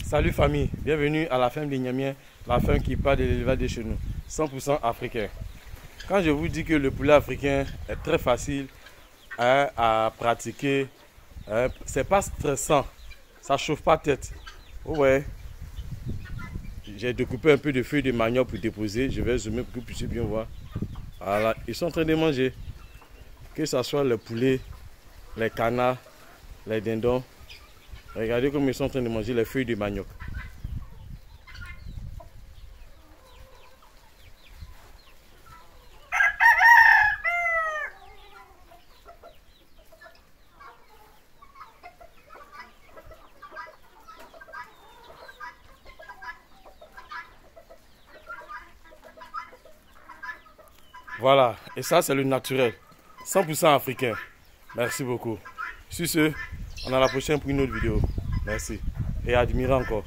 Salut famille, bienvenue à la ferme des Niamiens, la ferme qui part de l'élevage de chez nous, 100% africain. Quand je vous dis que le poulet africain est très facile à pratiquer, c'est pas stressant, ça chauffe pas tête. Ouais, j'ai découpé un peu de feuilles de manioc pour déposer, je vais zoomer pour que vous puissiez bien voir. Voilà, ils sont en train de manger, que ce soit le poulet, les canards, les dindons. Regardez comme ils sont en train de manger les feuilles de manioc. Voilà, et ça c'est le naturel, 100% africain. Merci beaucoup. Sur ce, on a la prochaine pour une autre vidéo. Merci. Et admirez encore.